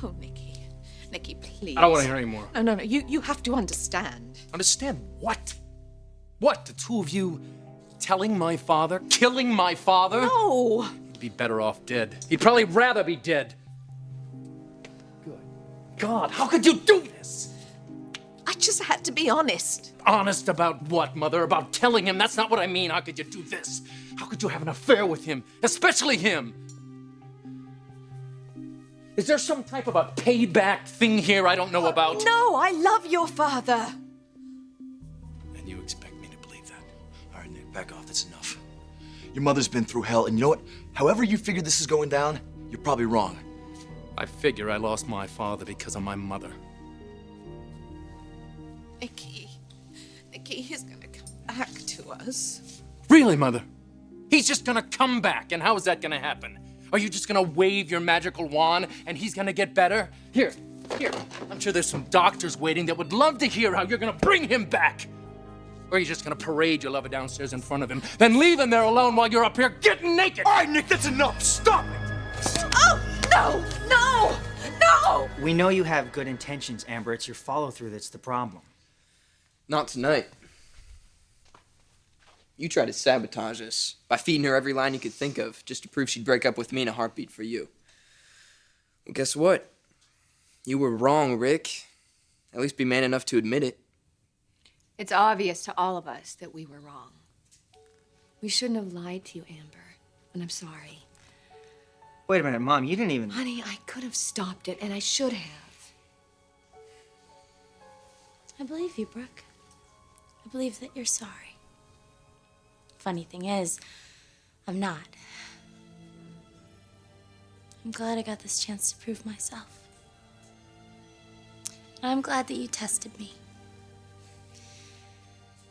Oh, Nicky. Nicky, please. I don't want to hear any more. No. You have to understand. Understand what? What? The two of you telling my father? Killing my father? No! He'd be better off dead. He'd probably rather be dead. Good God, how could you do this? I just had to be honest. Honest about what, Mother? About telling him? That's not what I mean. How could you do this? How could you have an affair with him? Especially him? Is there some type of a payback thing here I don't know about? No, I love your father. And you expect me to believe that? All right, Nick, back off. That's enough. Your mother's been through hell, and you know what? However you figure this is going down, you're probably wrong. I figure I lost my father because of my mother. Nicky, he's gonna come back to us. Really, Mother? He's just gonna come back, and how is that gonna happen? Are you just gonna wave your magical wand and he's gonna get better? Here. I'm sure there's some doctors waiting that would love to hear how you're gonna bring him back. Or are you just gonna parade your lover downstairs in front of him, then leave him there alone while you're up here getting naked? All right, Nick, that's enough. Stop it. Oh, no! We know you have good intentions, Amber. It's your follow-through that's the problem. Not tonight. You tried to sabotage us by feeding her every line you could think of just to prove she'd break up with me in a heartbeat for you. Well, guess what? You were wrong, Rick. At least be man enough to admit it. It's obvious to all of us that we were wrong. We shouldn't have lied to you, Amber, and I'm sorry. Wait a minute, Mom, you didn't even... Honey, I could have stopped it, and I should have. I believe you, Brooke. I believe that you're sorry. Funny thing is, I'm not. I'm glad I got this chance to prove myself. And I'm glad that you tested me.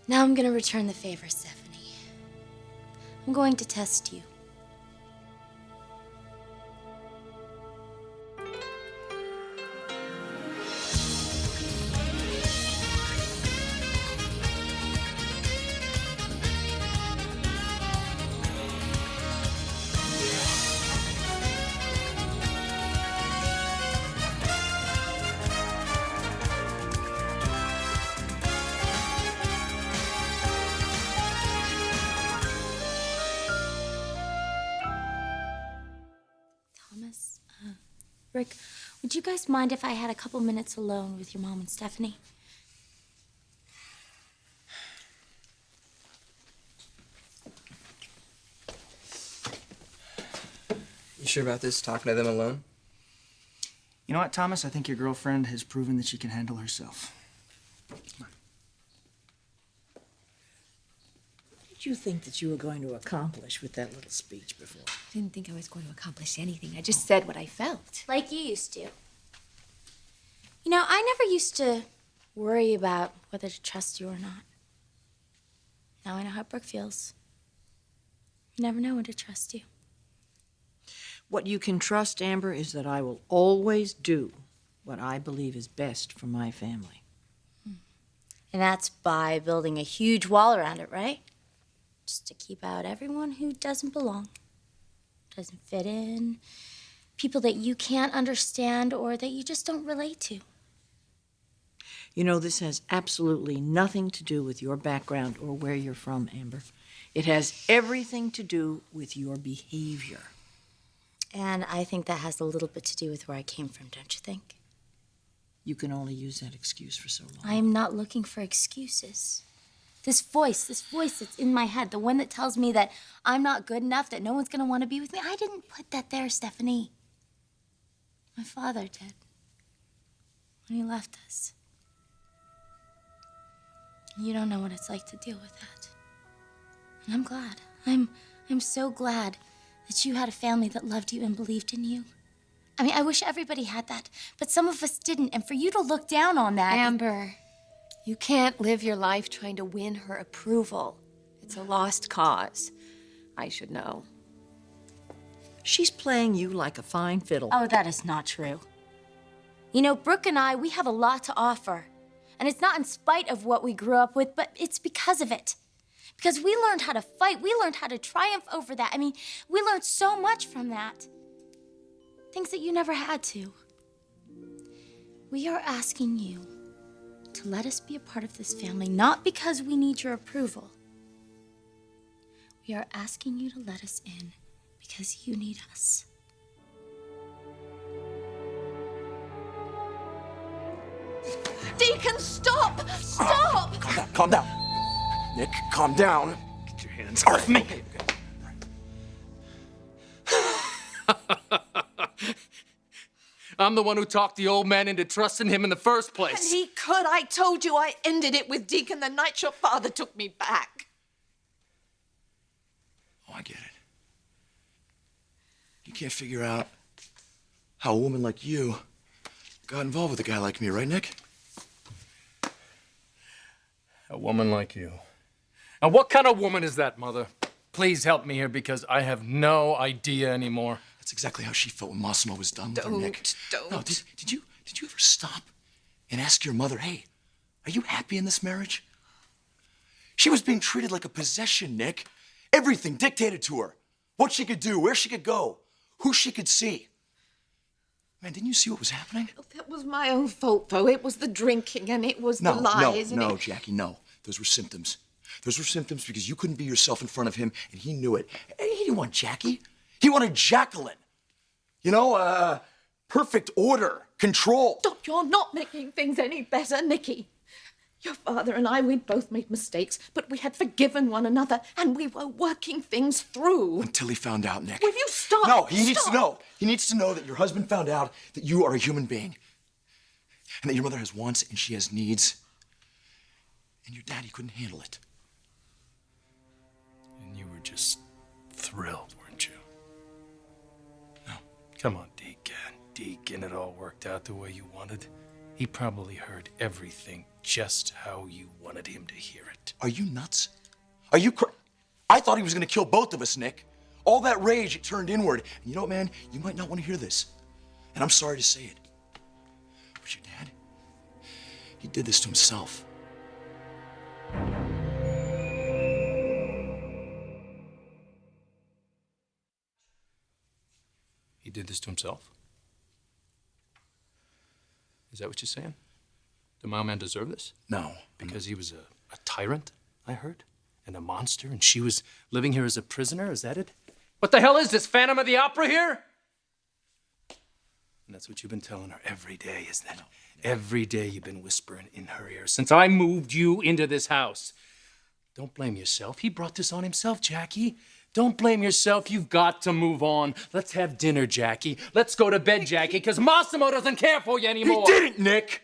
Now I'm gonna return the favor, Stephanie. I'm going to test you. Rick, would you guys mind if I had a couple minutes alone with your mom and Stephanie? You sure about this, talking to them alone? You know what, Thomas? I think your girlfriend has proven that she can handle herself. Come on. What did you think that you were going to accomplish with that little speech before? I didn't think I was going to accomplish anything. I just said what I felt. Like you used to. You know, I never used to worry about whether to trust you or not. Now I know how Brooke feels. You never know when to trust you. What you can trust, Amber, is that I will always do what I believe is best for my family. And that's by building a huge wall around it, right? Just to keep out everyone who doesn't belong, doesn't fit in, people that you can't understand or that you just don't relate to. You know, this has absolutely nothing to do with your background or where you're from, Amber. It has everything to do with your behavior. And I think that has a little bit to do with where I came from, don't you think? You can only use that excuse for so long. I am not looking for excuses. This voice that's in my head, the one that tells me that I'm not good enough, that no one's gonna want to be with me, I didn't put that there, Stephanie. My father did. When he left us. You don't know what it's like to deal with that. And I'm glad. I'm so glad that you had a family that loved you and believed in you. I mean, I wish everybody had that, but some of us didn't, and for you to look down on that... Amber, you can't live your life trying to win her approval. It's a lost cause. I should know. She's playing you like a fine fiddle. Oh, that is not true. You know, Brooke and I, we have a lot to offer. And it's not in spite of what we grew up with, but it's because of it. Because we learned how to fight. We learned how to triumph over that. I mean, we learned so much from that. Things that you never had to. We are asking you to let us be a part of this family, not because we need your approval. We are asking you to let us in because you need us. Deacon, stop! Stop! Calm down, calm down. Nick, calm down. Get your hands off me. I'm the one who talked the old man into trusting him in the first And place. he could. I told you I ended it with Deacon the night your father took me back. Oh, I get it. You can't figure out how a woman like you got involved with a guy like me, right, Nick? A woman like you. Now, what kind of woman is that, Mother? Please help me here because I have no idea anymore. That's exactly how she felt when Massimo was done with her, Nick. Don't. No, did you ever stop and ask your mother, hey, are you happy in this marriage? She was being treated like a possession, Nick. Everything dictated to her. What she could do, where she could go, who she could see. Man, didn't you see what was happening? That was my own fault, though. It was the drinking and it was the lies. No, Jackie, no. Those were symptoms. Those were symptoms because you couldn't be yourself in front of him, and he knew it. He didn't want Jackie. He wanted Jacqueline. You know, perfect order, control. Stop, you're not making things any better, Nicky. Your father and I, we'd both made mistakes, but we had forgiven one another, and we were working things through. Until he found out, Nick. Will you stop? No, he needs Stop. to know. He needs to know that your husband found out that you are a human being. And that your mother has wants and she has needs. And your daddy couldn't handle it. And you were just thrilled, weren't you? No. Come on, Deacon, it all worked out the way you wanted. He probably heard everything just how you wanted him to hear it. Are you nuts? Are you I thought he was gonna kill both of us, Nick. All that rage, it turned inward. And you know what, man? You might not want to hear this. And I'm sorry to say it. But your dad, he did this to himself. He did this to himself? Is that what you're saying? Did my man deserve this? No. Because he was a tyrant, I heard, and a monster, and she was living here as a prisoner? Is that it? What the hell is this, Phantom of the Opera here? And that's what you've been telling her every day, isn't it? Every day you've been whispering in her ear since I moved you into this house. Don't blame yourself. He brought this on himself, Jackie. Don't blame yourself. You've got to move on. Let's have dinner, Jackie. Let's go to bed, Jackie, because Massimo doesn't care for you anymore. He didn't, Nick!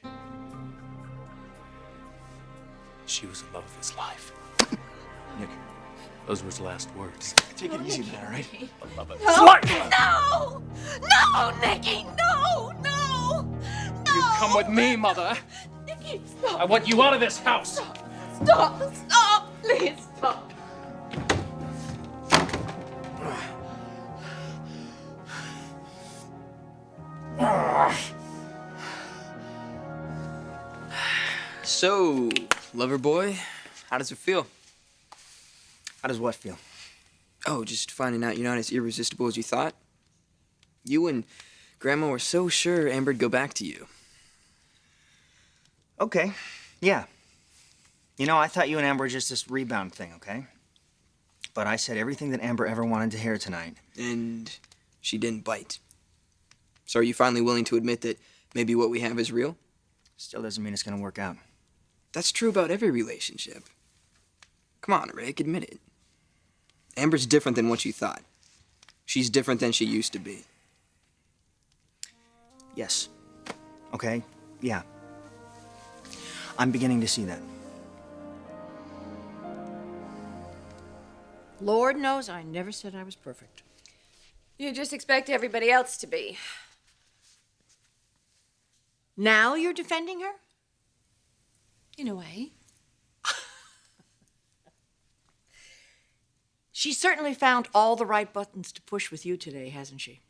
She was the love of his life. Nick, Those were his last words. take it easy, man, all right? The love of his No! life. No! No, Nicky! No! No! No! You come with me, Mother. Nicky, stop! I want you out of this house. Stop! Stop! Please stop! So, lover boy, how does it feel? How does what feel? Oh, just finding out you're not as irresistible as you thought. You and Grandma were so sure Amber'd go back to you. Okay, yeah. You know, I thought you and Amber were just this rebound thing, okay? But I said everything that Amber ever wanted to hear tonight. And she didn't bite. So are you finally willing to admit that maybe what we have is real? Still doesn't mean it's gonna work out. That's true about every relationship. Come on, Rick, admit it. Amber's different than what you thought. She's different than she used to be. Yes. Okay, yeah. I'm beginning to see that. Lord knows I never said I was perfect. You just expect everybody else to be. Now you're defending her? In a way. She certainly found all the right buttons to push with you today, hasn't she?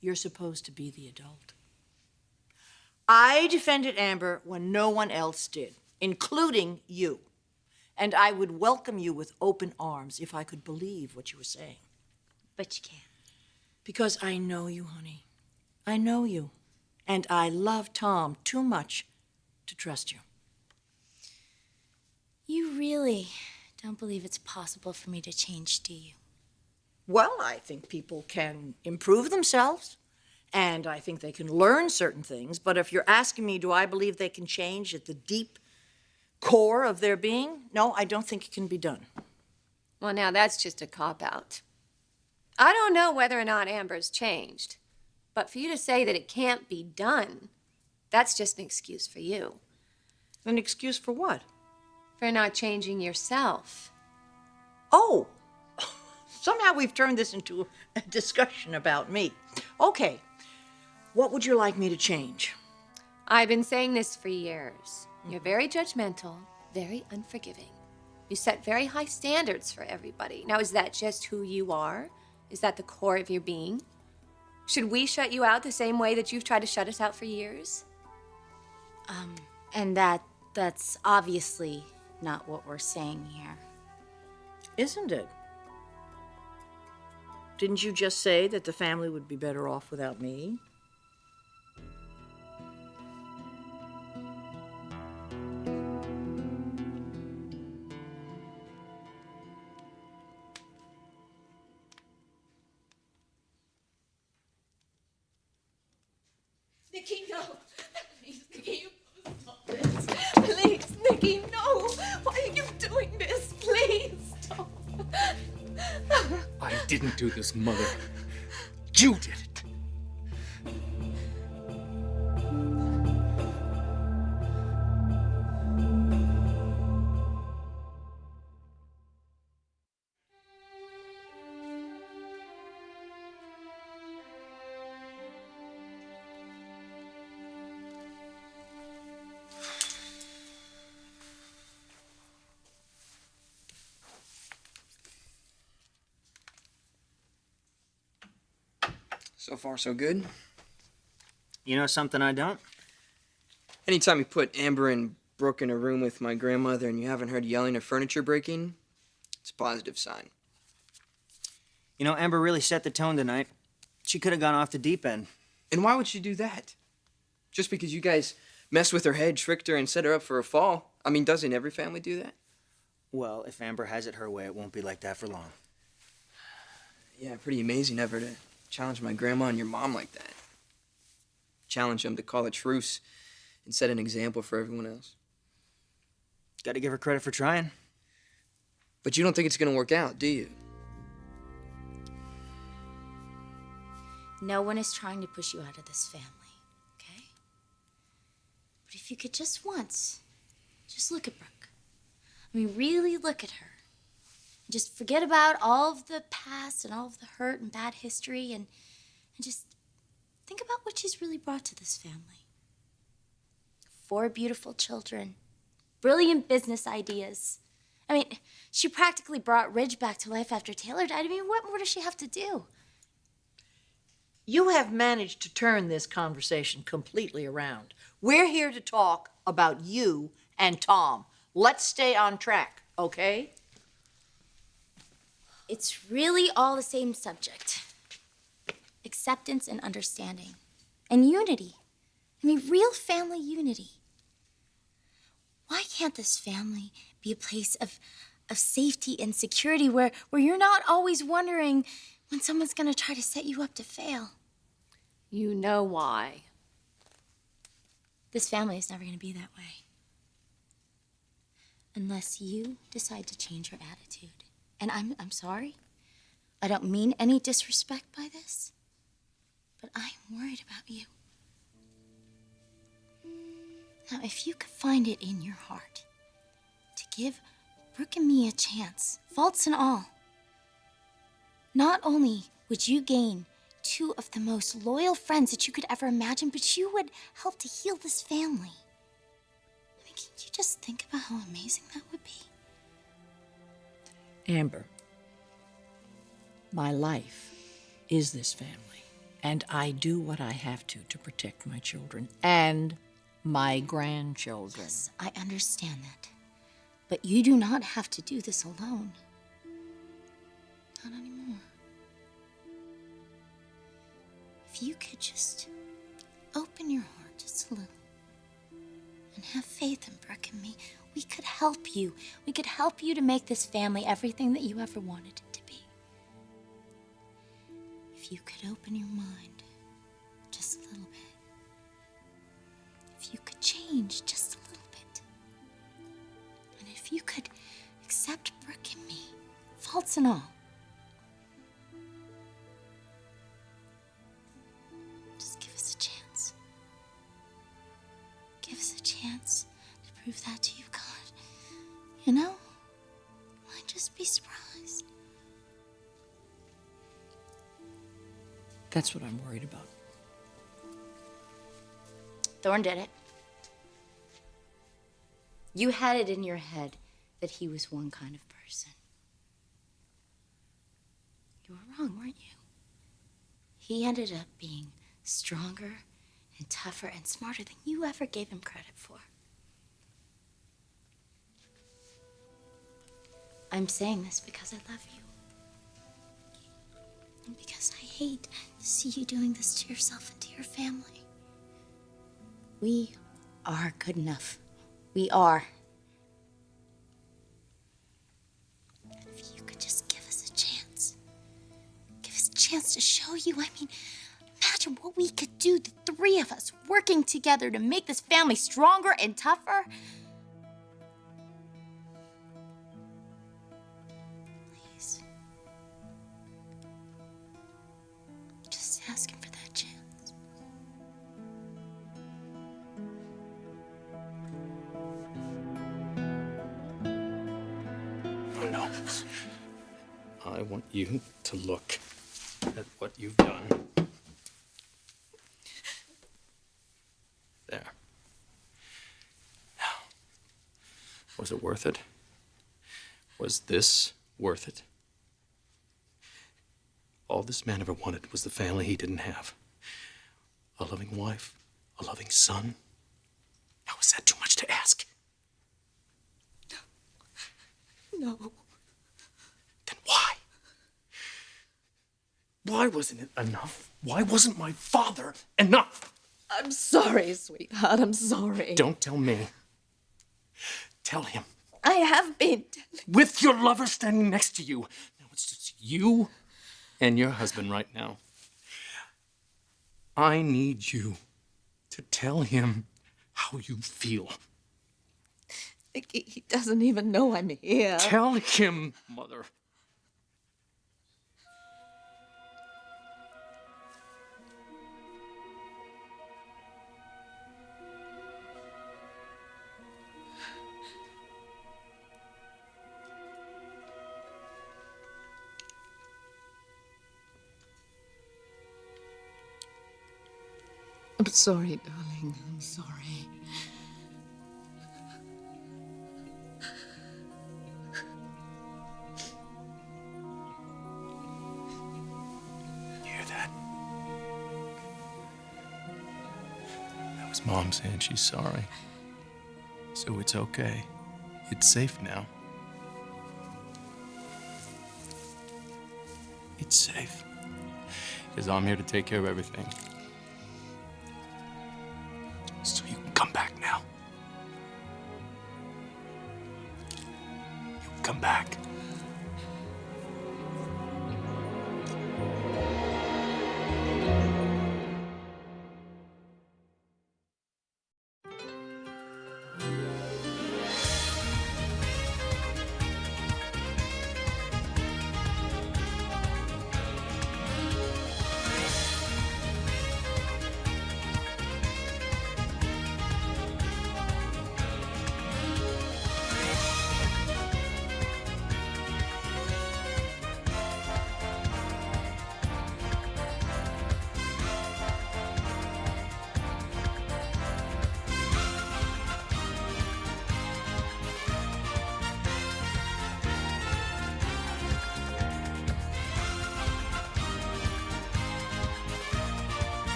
You're supposed to be the adult. I defended Amber when no one else did, including you. And I would welcome you with open arms if I could believe what you were saying. But you can't. Because I know you, honey. I know you. And I love Tom too much to trust you. You really don't believe it's possible for me to change, do you? Well, I think people can improve themselves, and I think they can learn certain things. But if you're asking me, do I believe they can change at the deep core of their being? No, I don't think it can be done. Well, now that's just a cop-out. I don't know whether or not Amber's changed, but for you to say that it can't be done, that's just an excuse for you. An excuse for what? For not changing yourself. Oh, somehow we've turned this into a discussion about me. Okay, what would you like me to change? I've been saying this for years. You're very judgmental, very unforgiving. You set very high standards for everybody. Now, is that just who you are? Is that the core of your being? Should we shut you out the same way that you've tried to shut us out for years? And that's obviously not what we're saying here. Isn't it? Didn't you just say that the family would be better off without me? Nicky, no. Please, Nicky, you must stop this. Please, Nicky, no. Why are you doing this? Please, stop. I didn't do this, Mother. You did it. So far, so good. You know something I don't? Anytime you put Amber and Brooke in a room with my grandmother and you haven't heard yelling or furniture breaking, it's a positive sign. You know, Amber really set the tone tonight. She could have gone off the deep end. And why would she do that? Just because you guys messed with her head, tricked her, and set her up for a fall? I mean, doesn't every family do that? Well, if Amber has it her way, it won't be like that for long. Yeah, pretty amazing ever to challenge my grandma and your mom like that. Challenge them to call a truce and set an example for everyone else. Got to give her credit for trying. But you don't think it's going to work out, do you? No one is trying to push you out of this family, okay? But if you could just once, just look at Brooke. I mean, really look at her. Just forget about all of the past and all of the hurt and bad history and just think about what she's really brought to this family. 4 beautiful children, brilliant business ideas. I mean, she practically brought Ridge back to life after Taylor died. I mean, what more does she have to do? You have managed to turn this conversation completely around. We're here to talk about you and Tom. Let's stay on track, okay? It's really all the same subject. Acceptance and understanding. And unity. I mean, real family unity. Why can't this family be a place of safety and security where you're not always wondering when someone's gonna try to set you up to fail? You know why. This family is never gonna be that way. Unless you decide to change your attitude. And I'm sorry. I don't mean any disrespect by this. But I'm worried about you. Now, if you could find it in your heart to give Brooke and me a chance, faults and all, not only would you gain 2 of the most loyal friends that you could ever imagine, but you would help to heal this family. I mean, can you just think about how amazing that would be? Amber, my life is this family, and I do what I have to protect my children and my grandchildren. Yes, I understand that. But you do not have to do this alone. Not anymore. If you could just open your Lou. And have faith in Brooke and me. We could help you. We could help you to make this family everything that you ever wanted it to be. If you could open your mind just a little bit. If you could change just a little bit. And if you could accept Brooke and me, faults and all. Just give us a chance. Give us a chance to prove that to you, God. You know? Might just be surprised. That's what I'm worried about. Thorne did it. You had it in your head that he was one kind of person. You were wrong, weren't you? He ended up being stronger and tougher and smarter than you ever gave him credit for. I'm saying this because I love you. And because I hate to see you doing this to yourself and to your family. We are good enough. We are. And if you could just give us a chance. Give us a chance to show you. I mean, imagine what we could do, the three of us working together to make this family stronger and tougher. Please. Just asking for that chance. Oh, no. I want you to look at what you've done. There. Now, was it worth it? Was this worth it? All this man ever wanted was the family he didn't have. A loving wife, a loving son. Now, is that too much to ask? No. Then why? Why wasn't it enough? Why wasn't my father enough? I'm sorry, sweetheart. I'm sorry. Don't tell me. Tell him. I have been telling. With your lover standing next to you. Now it's just you and your husband right now. I need you to tell him how you feel. He doesn't even know I'm here. Tell him, Mother. I'm sorry, darling. I'm sorry. You hear that? That was Mom saying she's sorry. So it's okay. It's safe now. It's safe. Because I'm here to take care of everything. So you can come back now. You can come back.